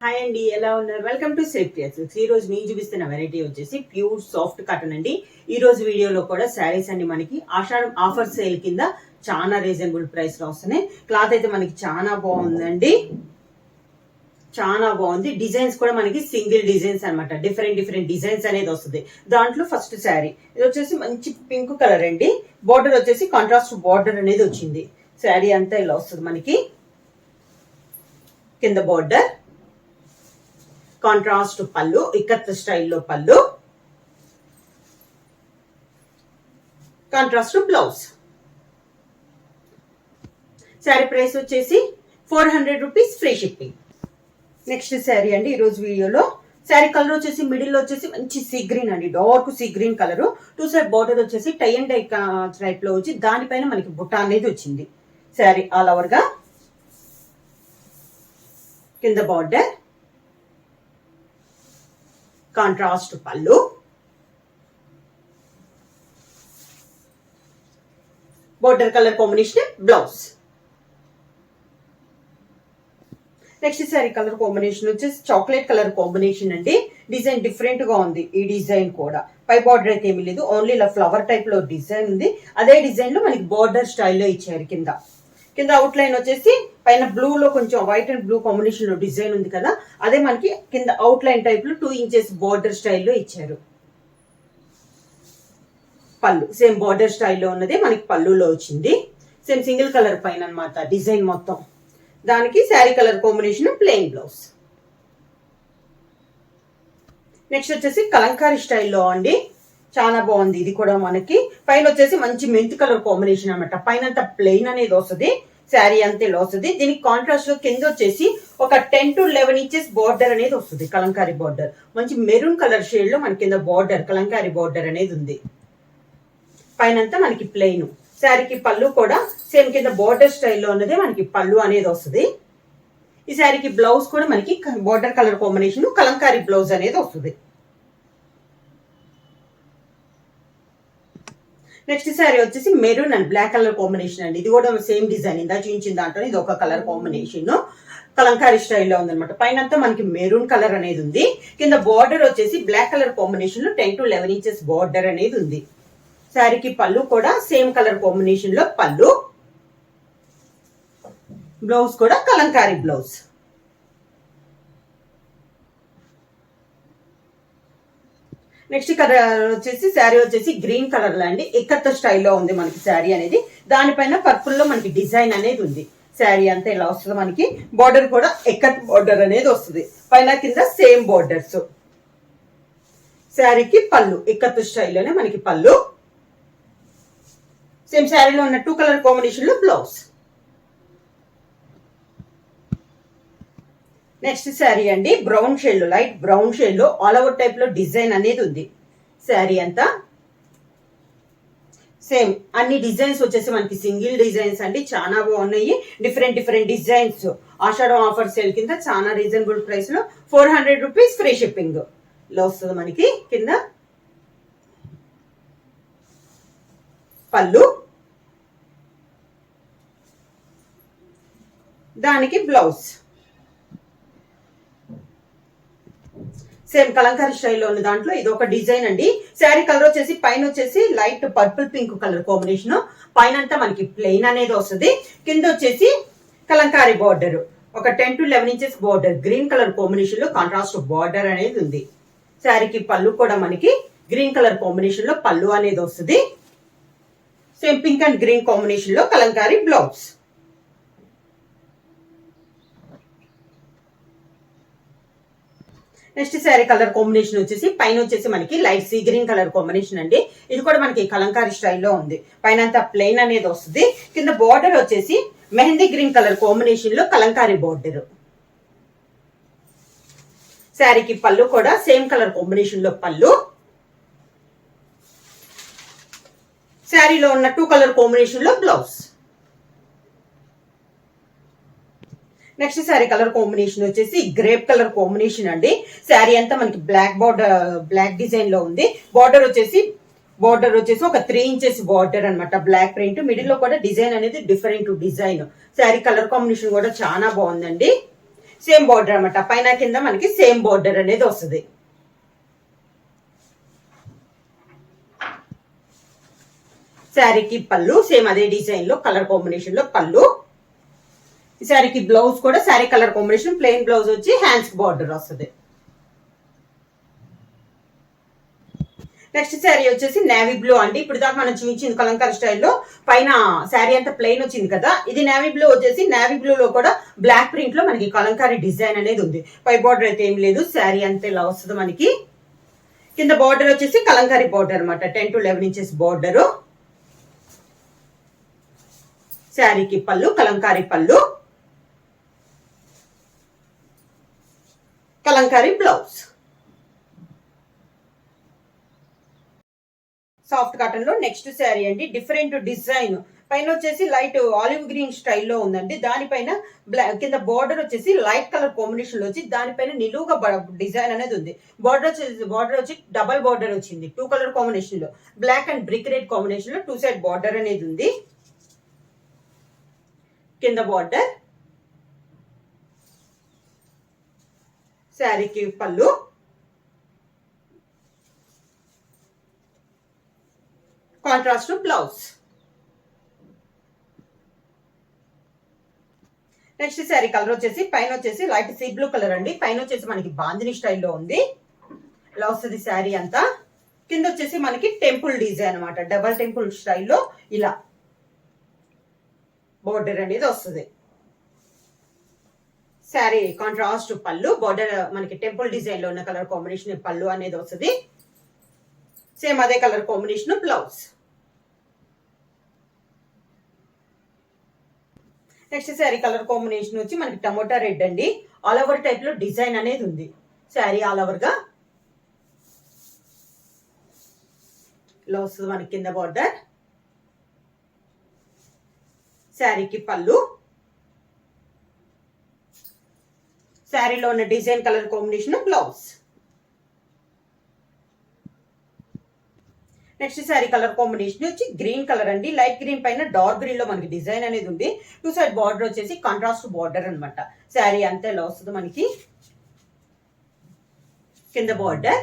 Hi అండి, ఎలా ఉన్నారు? Welcome to safety silks. ఈ రోజు నేను చూపిస్తున్న వెరైటీ వచ్చేసి ప్యూర్ సాఫ్ట్ కాటన్ అండి. ఈ రోజు వీడియోలో కూడా శారీస్ అండి మనకి ఆషాఢం ఆఫర్ సేల్ కింద చాలా రీజనబుల్ ప్రైస్ లో వస్తున్నాయి. క్లాత్ అయితే మనకి చాలా బాగుందండి, చాలా బాగుంది. డిజైన్స్ కూడా మనకి సింగిల్ డిజైన్స్ అనమాట, డిఫరెంట్ డిజైన్స్ అనేది వస్తుంది. దాంట్లో ఫస్ట్ శారీ ఇది వచ్చేసి మంచి పింక్ కలర్ అండి. బార్డర్ వచ్చేసి కాంట్రాస్ట్ బార్డర్ అనేది వచ్చింది. శారీ అంతా ఇలా వస్తుంది మనకి. కింద బార్డర్, కాంట్రాస్ట్ పళ్ళు, ఇక్కత్ స్టైల్లో పళ్ళు, కాంట్రాస్ట్ బ్లౌజ్. శారీ ప్రైస్ వచ్చేసి 400 rupees, free shipping. Next sari అండి ఈరోజు వీడియోలో. శారీ కలర్ వచ్చేసి మిడిల్ వచ్చేసి మంచి సీ గ్రీన్ అండి, dark sea green colour. Two side border వచ్చేసి టై అండ్ డై టైప్ లో వచ్చి దానిపైన మనకి బుట్ట అనేది వచ్చింది. శారీ ఆల్ ఓవర్ గా, కింద బార్డర్, కాంట్రాస్ట్ పళ్ళు, border colour combination blouse. Next sari colour combination వచ్చేసి చాక్లెట్ కలర్ కాంబినేషన్ అండి. డిజైన్ డిఫరెంట్ గా ఉంది. ఈ డిజైన్ కూడా పై బార్డర్ అయితే ఏమీ లేదు, ఓన్లీ ఇలా ఫ్లవర్ టైప్ లో డిజైన్ ఉంది. అదే డిజైన్ లో మనకి బార్డర్ స్టైల్లో ఇచ్చారు. కింద అవుట్ లైన్ వచ్చేసి పైన బ్లూ లో కొంచెం వైట్ అండ్ బ్లూ కాంబినేషన్ లో డిజైన్ ఉంది కదా, అదే మనకి కింద అవుట్ లైన్ టైప్ లో 2 ఇంచెస్ బార్డర్ స్టైల్లో ఇచ్చారు. పళ్ళు సేమ్ బార్డర్ స్టైల్లో ఉన్నది మనకి పళ్ళులో వచ్చింది. సేమ్ సింగిల్ కలర్ పైన అనమాట డిజైన్ మొత్తం. దానికి sari colour combination plain blouse. Next వచ్చేసి కలంకారీ స్టైల్లో అండి, చాలా బాగుంది. ఇది కూడా మనకి పైన వచ్చేసి మంచి మెంత్ కలర్ కాంబినేషన్ అనమాట. పైన అంతా ప్లెయిన్ అనేది వస్తుంది, శారీ అంతే ఇలా వస్తుంది. దీనికి కాంట్రాస్ట్ లో కింద వచ్చేసి ఒక 10 to 11 ఇంచెస్ బార్డర్ అనేది వస్తుంది, కలంకారీ బార్డర్. మంచి మెరూన్ కలర్ షేడ్ లో మనకి కింద బార్డర్ కలంకారీ బార్డర్ అనేది ఉంది. పైన అంతా మనకి ప్లెయిన్. శారీకి పళ్ళు కూడా సేమ్ కింద బార్డర్ స్టైల్లో ఉన్నదే మనకి పళ్ళు అనేది వస్తుంది. ఈ శారీకి బ్లౌజ్ కూడా మనకి border colour combination Kalamkari blouse అనేది వస్తుంది. నెక్స్ట్ శారీ వచ్చేసి maroon and black colour combination అండి. ఇది కూడా సేమ్ డిజైన్ ఇందా చూపించిన దాంట్లో ఇది ఒక కలర్ కాంబినేషన్ కలంకారీ స్టైల్లో ఉందన్నమాట. పైన అంతా మనకి మెరూన్ కలర్ అనేది ఉంది. కింద బార్డర్ వచ్చేసి బ్లాక్ కలర్ కాంబినేషన్ లో 10 to 11 ఇంచెస్ బార్డర్ అనేది ఉంది. శారీకి పళ్ళు కూడా సేమ్ కలర్ కాంబినేషన్ లో పళ్ళు, బ్లౌజ్ కూడా కలంకారీ బ్లౌజ్. నెక్స్ట్ కలర్ వచ్చేసి శారీ వచ్చేసి గ్రీన్ కలర్ లో అండి, ఇక్కత్ స్టైల్లో ఉంది మనకి శారీ అనేది. దానిపైన పర్పుల్ లో మనకి డిజైన్ అనేది ఉంది. శారీ అంతా ఇలా వస్తుంది మనకి. బార్డర్ కూడా ఇక్కత్ బార్డర్ అనేది వస్తుంది, పైన కింద సేమ్ బార్డర్స్. శారీకి పళ్ళు ఇక్కత్ స్టైల్లోనే మనకి పళ్ళు. సేమ్ శారీలో ఉన్న 2 కలర్ కాంబినేషన్ లో బ్లౌజ్. నెక్స్ట్ శారీ అండి బ్రౌన్ షేడ్ లో, లైట్ బ్రౌన్ షేడ్ లో ఆల్ ఓవర్ టైప్ లో డిజైన్ అనేది ఉంది. శారీ అంతా సేమ్ అన్ని డిజైన్స్ వచ్చేసి మనకి సింగిల్ డిజైన్స్ అండి, చాలా బాగున్నాయి. Different designs. Ashadam offer sale కింద చాలా రీజనబుల్ ప్రైస్ లో 400 రూపీస్, ఫ్రీ షిప్పింగ్ లో వస్తుంది మనకి. కింద పళ్ళు, దానికి బ్లౌజ్. సేమ్ కలంకారీ స్టైల్లో ఉన్న దాంట్లో ఇది ఒక డిజైన్ అండి. శారీ కలర్ వచ్చేసి పైన వచ్చేసి light purple pink colour combination. పైన అంతా మనకి ప్లెయిన్ అనేది వస్తుంది. కింద వచ్చేసి కలంకారీ బార్డర్ ఒక 10 to 11 inches border green colour combination లో కాంట్రాస్ట్ బార్డర్ అనేది ఉంది. శారీకి పళ్ళు కూడా మనకి గ్రీన్ కలర్ కాంబినేషన్ లో పళ్ళు అనేది వస్తుంది. Same pink and green combination లో Kalamkari blouse. Next sari colour combination వచ్చేసి పైన వచ్చేసి మనకి light sea green colour combination అండి. ఇది కూడా మనకి కలంకారీ స్టైల్లో ఉంది. పైన అంతా ప్లెయిన్ అనేది వస్తుంది. కింద బార్డర్ వచ్చేసి మెహందీ గ్రీన్ కలర్ కాంబినేషన్ లో కలంకారీ బార్డర్. శారీకి పళ్ళు కూడా సేమ్ కలర్ కాంబినేషన్ లో పళ్ళు. శారీలో ఉన్న 2 కలర్ కాంబినేషన్ లో blouse. Next sari colour combination వచ్చేసి గ్రేప్ కలర్ కాంబినేషన్ అండి. శారీ అంతా మనకి బ్లాక్ బార్డర్, బ్లాక్ డిజైన్ లో ఉంది. బార్డర్ వచ్చేసి ఒక 3 ఇంచెస్ బార్డర్ అనమాట, బ్లాక్ ప్రింట్. మిడిల్ లో కూడా డిజైన్ అనేది different design. Sari colour combination కూడా చాలా బాగుందండి. సేమ్ బార్డర్ అనమాట, పైన కింద మనకి సేమ్ బార్డర్ అనేది వస్తుంది. శారీకి పళ్ళు సేమ్ అదే డిజైన్ లో కలర్ కాంబినేషన్ లో పళ్ళు. ఈ శారీకి బ్లౌజ్ కూడా sari colour combination, plain blouse వచ్చి హ్యాండ్స్ బార్డర్ వస్తుంది. నెక్స్ట్ శారీ వచ్చేసి నేవీ బ్లూ అండి. ఇప్పుడు దాకా మనం చూపించింది కలంకారీ స్టైల్లో పైన శారీ అంతా ప్లెయిన్ వచ్చింది కదా, ఇది నేవీ బ్లూ వచ్చేసి నేవీ బ్లూ లో కూడా బ్లాక్ ప్రింట్ లో మనకి కలంకారీ డిజైన్ అనేది ఉంది. పై బార్డర్ అయితే ఏం లేదు, శారీ అంతా ఇలా వస్తుంది మనకి. కింద బార్డర్ వచ్చేసి కలంకారీ బార్డర్ అనమాట, 10 to 11 ఇంచెస్ బార్డర్. శారీకి పళ్ళు కలంకారీ పళ్ళు, కలంకారీ బ్లౌజ్. సాఫ్ట్ కాటన్ లో నెక్స్ట్ శారీ అండి, డిఫరెంట్ డిజైన్. పైన వచ్చేసి లైట్ ఆలివ్ గ్రీన్ స్టైల్లో ఉందండి, దానిపైన కింద బార్డర్ వచ్చేసి లైట్ కలర్ కాంబినేషన్ లో వచ్చి దానిపైన నిలువుగా డిజైన్ అనేది ఉంది. బార్డర్ వచ్చి డబల్ బార్డర్ వచ్చింది 2 కలర్ కాంబినేషన్ లో, black and brick red combination లో 2 సైడ్ బార్డర్ అనేది ఉంది. కింద బార్డర్, శారీకి పళ్ళు, contrast blouse. Next sari colour వచ్చేసి పైన వచ్చేసి లైట్ సీ బ్లూ కలర్ అండి, పైన వచ్చేసి మనకి బాందిని స్టైల్లో ఉంది, ఇలా వస్తుంది శారీ అంతా. కింద వచ్చేసి మనకి టెంపుల్ డిజైన్ అనమాట, డబల్ టెంపుల్ స్టైల్లో ఇలా బోర్డర్ అనేది వస్తుంది. శారీ కాంట్రాస్ట్ పళ్ళు, బోర్డర్ మనకి టెంపుల్ డిజైన్ లో ఉన్న కలర్ కాంబినేషన్ పళ్ళు అనేది వస్తుంది. సేమ్ అదే colour combination blouse. Next sari colour combination వచ్చి మనకి టమోటా రెడ్ అండి, ఆల్ ఓవర్ టైప్ లో డిజైన్ అనేది ఉంది. శారీ ఆల్ ఓవర్ గా ఇలా వస్తుంది మనకి. కింద బార్డర్, శారీకి పళ్ళు, శారీలో ఉన్న design colour combination blouse. Next sari colour combination వచ్చి గ్రీన్ కలర్ అండి, లైట్ గ్రీన్ పైన డార్క్ గ్రీన్ లో మనకి డిజైన్ అనేది ఉంది. 2 సైడ్ బార్డర్ వచ్చేసి కాంట్రాస్ట్ బార్డర్ అనమాట. శారీ అంతా ఇలా వస్తుంది మనకి. కింద బార్డర్,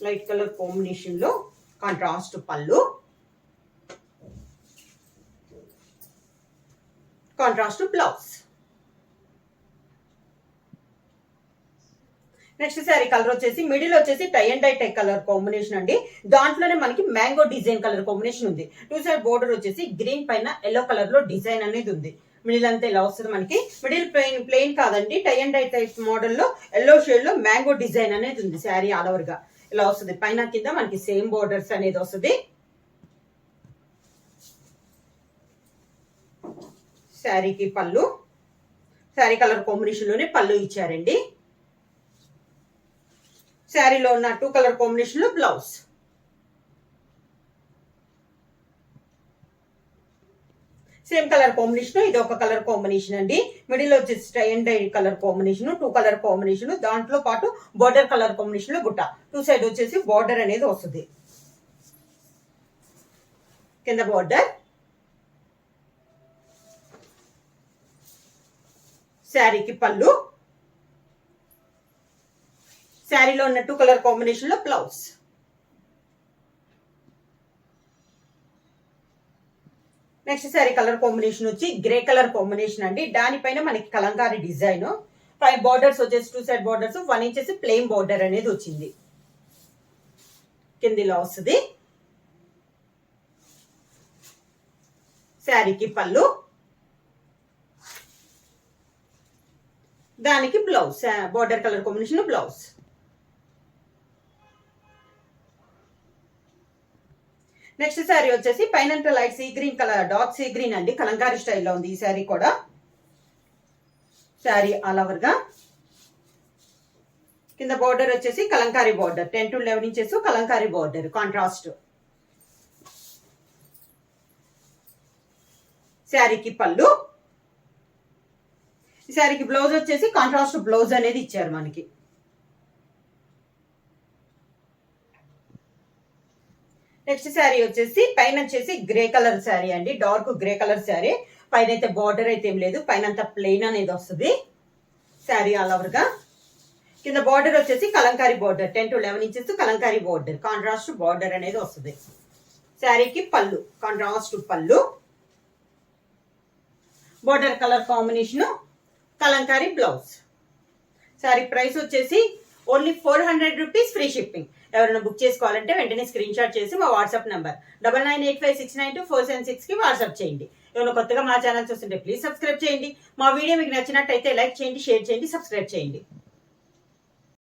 లైట్ కలర్ కాంబినేషన్ లో కాంట్రాస్ట్ పళ్ళు, contrast blouse. Next sari colour వచ్చేసి మిడిల్ వచ్చేసి tie and dye tie colour combination అండి, దాంట్లోనే మనకి మ్యాంగో డిజైన్ కలర్ కాంబినేషన్ ఉంది. 2 సైడ్ బోర్డర్ వచ్చేసి గ్రీన్ పైన ఎల్లో కలర్ లో డిజైన్ అనేది ఉంది. మిడిల్ అంతా ఇలా వస్తుంది మనకి. మిడిల్ ప్లెయిన్ కాదండి, tie and dye type model లో ఎల్లో షేడ్ లో మ్యాంగో డిజైన్ అనేది ఉంది. శారీ ఆల్ ఓవర్ గా ఇలా వస్తుంది, పైన కింద మనకి సేమ్ బోర్డర్స్ అనేది వస్తుంది. శారీకి పళ్ళు, శారీ కలర్ కాంబినేషన్ లోనే పళ్ళు ఇచ్చారండి. శారీలో ఉన్న 2 కలర్ కాంబినేషన్ లో బ్లౌజ్. సేమ్ కలర్ కాంబినేషన్, ఇది ఒక కలర్ కాంబినేషన్ అండి. మిడిల్ వచ్చేసి tie and dye colour combination, 2 colour combination, దాంట్లో పాటు బార్డర్ కలర్ కాంబినేషన్ లో బుట్ట 2 సైడ్ వచ్చేసి బార్డర్ అనేది వస్తుంది. కింద బార్డర్, శారీకి పళ్ళు, శారీలో ఉన్న 2 కలర్ కాంబినేషన్ లో blouse. Next sari colour combination వచ్చి గ్రే కలర్ కాంబినేషన్ అండి, దానిపైన మనకి కలంకారీ డిజైన్. పై బార్డర్స్ వచ్చేసి 2 side borders, 1 inches plain border అనేది వచ్చింది. కిందిలో వస్తుంది. శారీకి పళ్ళు, దానికి blouse, border colour combination blouse. Next sari వచ్చేసి పైన light sea green colour, dark sea green అండి, కలంకారీ స్టైల్లో ఉంది ఈ శారీ కూడా. శారీ ఆల్ ఓవర్ గా కింద బార్డర్ వచ్చేసి Kalamkari border, 10 to 11 inches Kalamkari border contrast. శారీకి పళ్ళు, ఈ శారీకి బ్లౌజ్ వచ్చేసి కాంట్రాస్ట్ బ్లౌజ్ అనేది ఇచ్చారు మనకి. నెక్స్ట్ శారీ వచ్చేసి పైన వచ్చేసి గ్రే కలర్ శారీ అండి, డార్క్ గ్రే కలర్ శారీ. పైన అయితే బార్డర్ అయితే ఏం లేదు, పైన అంతా ప్లెయిన్ అనేది వస్తుంది శారీ ఆల్ ఓవర్ గా. కింద బార్డర్ వచ్చేసి Kalamkari border 10 to 11 inches Kalamkari border, contrast border అనేది వస్తుంది. శారీకి పళ్ళు కాంట్రాస్ట్ పళ్ళు, border colour combination, Kalamkari blouse. Sari price వచ్చేసి ఓన్లీ 400 రూపీస్, ఫ్రీ షిప్పింగ్. ఎవరైనా బుక్ చేసుకోవాలంటే వెంటనే స్క్రీన్ షాట్ చేసి మా వాట్సాప్ నంబర్ 9985692476 కి వాట్సాప్ చేయండి. ఎవరైనా కొత్తగా మా ఛానల్ చూస్తుంటే ప్లీజ్ సబ్స్క్రైబ్ చేయండి. మా వీడియో మీకు నచ్చినట్టయితే లైక్ చేయండి, షేర్ చేయండి, సబ్స్క్రైబ్ చేయండి.